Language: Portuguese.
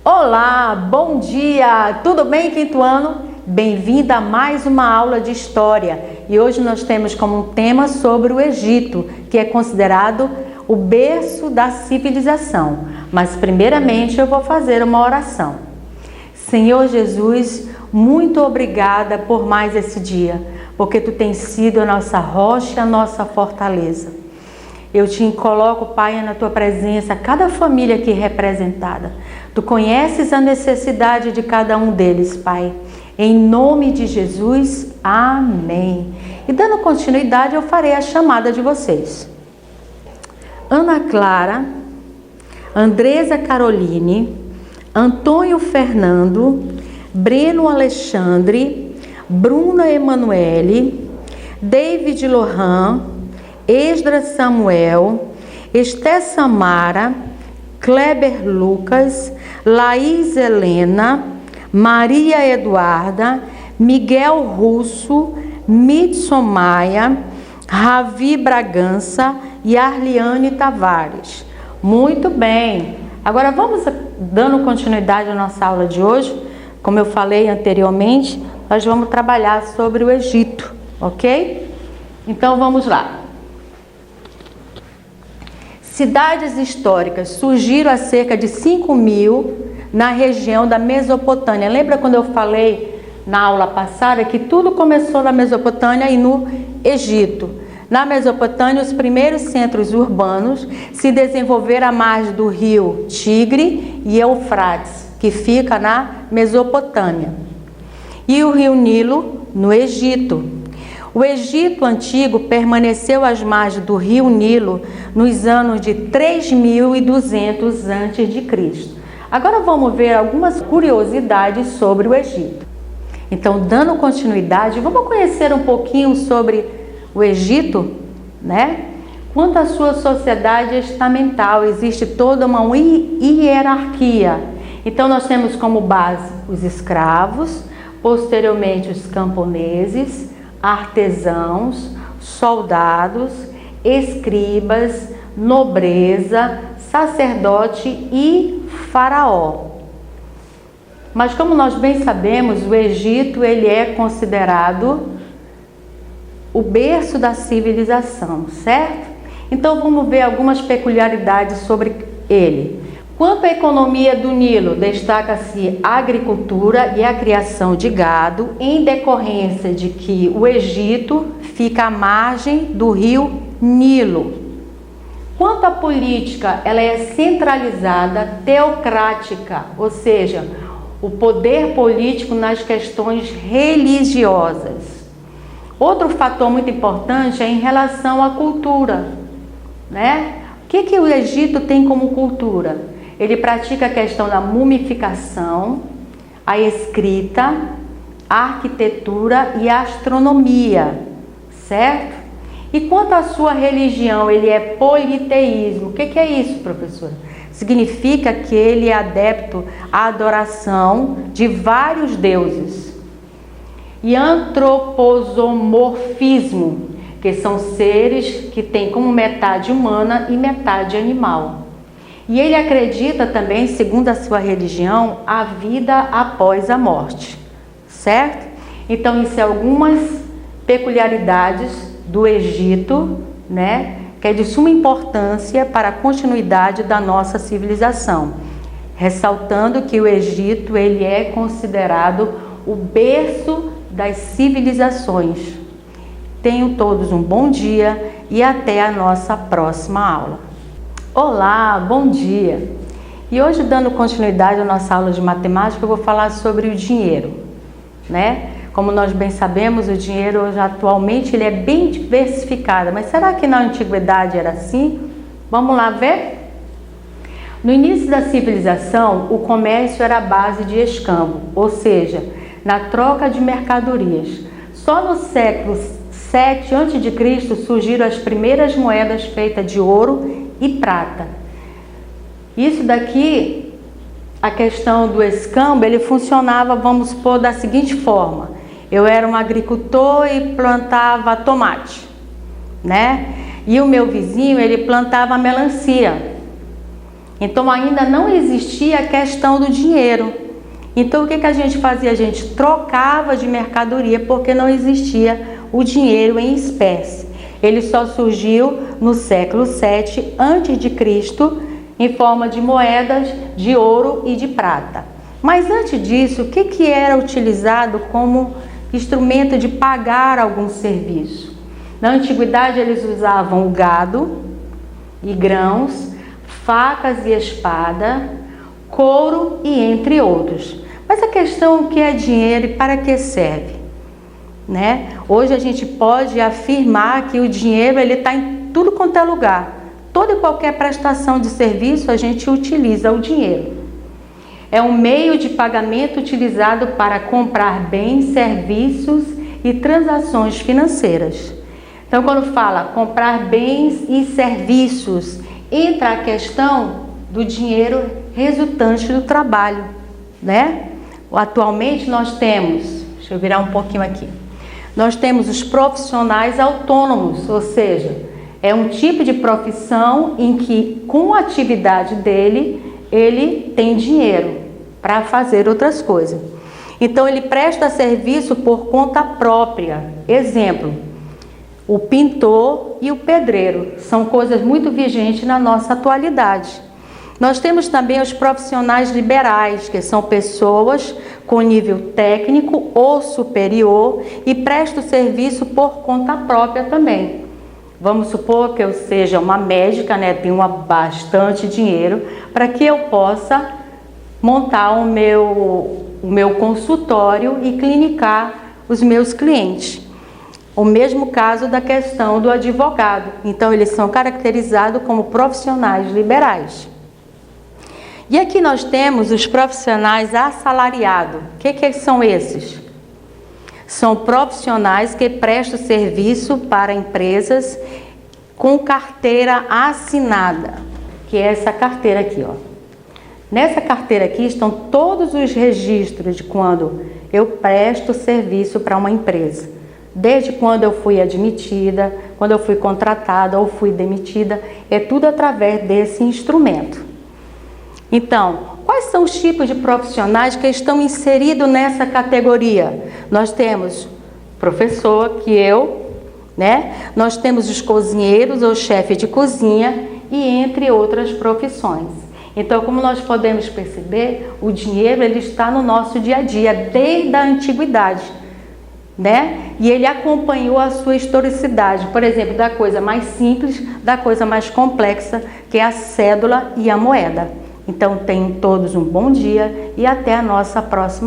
Olá, bom dia! Tudo bem, quinto ano? Bem-vinda a mais uma aula de História. E hoje nós temos como tema sobre o Egito, que é considerado o berço da civilização. Mas primeiramente eu vou fazer uma oração. Senhor Jesus, muito obrigada por mais esse dia, porque Tu tens sido a nossa rocha, a nossa fortaleza. Eu te coloco, Pai, na Tua presença, cada família aqui representada. Tu conheces a necessidade de cada um deles, Pai. Em nome de Jesus, amém. E dando continuidade, eu farei a chamada de vocês. Ana Clara, Andresa Caroline, Antônio Fernando, Breno Alexandre, Bruna Emanuele, David Lohan, Esdras Samuel, Esté Samara, Kleber Lucas, Laís Helena, Maria Eduarda, Miguel Russo, Midson Maia, Ravi Bragança e Arliane Tavares. Muito bem, agora vamos dando continuidade à nossa aula de hoje. Como eu falei anteriormente, nós vamos trabalhar sobre o Egito, ok? Então vamos lá. Cidades históricas surgiram há cerca de 5.000 na região da Mesopotâmia. Lembra quando eu falei na aula passada que tudo começou na Mesopotâmia e no Egito? Na Mesopotâmia, os primeiros centros urbanos se desenvolveram à margem do rio Tigre e Eufrates, que fica na Mesopotâmia, e o rio Nilo no Egito. O Egito Antigo permaneceu às margens do rio Nilo nos anos de 3.200 a.C. Agora vamos ver algumas curiosidades sobre o Egito. Então, dando continuidade, vamos conhecer um pouquinho sobre o Egito, né? Quanto à sua sociedade estamental, existe toda uma hierarquia. Então, nós temos como base os escravos, posteriormente os camponeses, artesãos, soldados, escribas, nobreza, sacerdote e faraó. Mas como nós bem sabemos, o Egito ele é considerado o berço da civilização, certo? Então vamos ver algumas peculiaridades sobre ele. Quanto à economia do Nilo, destaca-se a agricultura e a criação de gado, em decorrência de que o Egito fica à margem do rio Nilo. Quanto à política, ela é centralizada, teocrática, ou seja, o poder político nas questões religiosas. Outro fator muito importante é em relação à cultura, né? O que o Egito tem como cultura? Ele pratica a questão da mumificação, a escrita, a arquitetura e a astronomia, certo? E quanto à sua religião, ele é politeísmo. O que é isso, professora? Significa que ele é adepto à adoração de vários deuses. E antroposomorfismo, que são seres que têm como metade humana e metade animal. E ele acredita também, segundo a sua religião, a vida após a morte, certo? Então, isso é algumas peculiaridades do Egito, né? Que é de suma importância para a continuidade da nossa civilização. Ressaltando que o Egito, ele é considerado o berço das civilizações. Tenham todos um bom dia e até a nossa próxima aula. Olá, bom dia! E hoje, dando continuidade à nossa aula de matemática, eu vou falar sobre o dinheiro, né? Como nós bem sabemos, o dinheiro hoje, atualmente ele é bem diversificado, mas será que na antiguidade era assim? Vamos lá ver? No início da civilização, o comércio era a base de escambo, ou seja, na troca de mercadorias. Só no século 7 a.C. surgiram as primeiras moedas feitas de ouro e prata. Isso daqui, a questão do escambo, ele funcionava, vamos supor, da seguinte forma. Eu era um agricultor e plantava tomate, né? E o meu vizinho, ele plantava melancia. Então ainda não existia a questão do dinheiro. Então o que a gente fazia? A gente trocava de mercadoria porque não existia o dinheiro em espécie. Ele só surgiu no século VII a.C. em forma de moedas de ouro e de prata. Mas antes disso, o que era utilizado como instrumento de pagar algum serviço? Na antiguidade eles usavam o gado e grãos, facas e espada, couro e entre outros. Mas a questão é o que é dinheiro e para que serve? Né? Hoje a gente pode afirmar que o dinheiro está em tudo quanto é lugar. Toda e qualquer prestação de serviço a gente utiliza o dinheiro. É um meio de pagamento utilizado para comprar bens, serviços e transações financeiras. Então, quando fala comprar bens e serviços, entra a questão do dinheiro resultante do trabalho, né? Atualmente nós temos, deixa eu virar um pouquinho aqui, nós temos os profissionais autônomos, ou seja, é um tipo de profissão em que com a atividade dele, ele tem dinheiro para fazer outras coisas. Então ele presta serviço por conta própria. Exemplo, o pintor e o pedreiro são coisas muito vigentes na nossa atualidade. Nós temos também os profissionais liberais, que são pessoas com nível técnico ou superior e prestam serviço por conta própria também. Vamos supor que eu seja uma médica, né, tenho bastante dinheiro para que eu possa montar o meu consultório e clinicar os meus clientes. O mesmo caso da questão do advogado. Então, eles são caracterizados como profissionais liberais. E aqui nós temos os profissionais assalariados. O que são esses? São profissionais que prestam serviço para empresas com carteira assinada, que é essa carteira aqui, ó. Nessa carteira aqui estão todos os registros de quando eu presto serviço para uma empresa. Desde quando eu fui admitida, quando eu fui contratada ou fui demitida, é tudo através desse instrumento. Então, quais são os tipos de profissionais que estão inseridos nessa categoria? Nós temos professor, que eu, né? Nós temos os cozinheiros ou chefe de cozinha e entre outras profissões. Então, como nós podemos perceber, o dinheiro ele está no nosso dia a dia, desde a antiguidade, né? E ele acompanhou a sua historicidade, por exemplo, da coisa mais simples, da coisa mais complexa, que é a cédula e a moeda. Então, tenham todos um bom dia e até a nossa próxima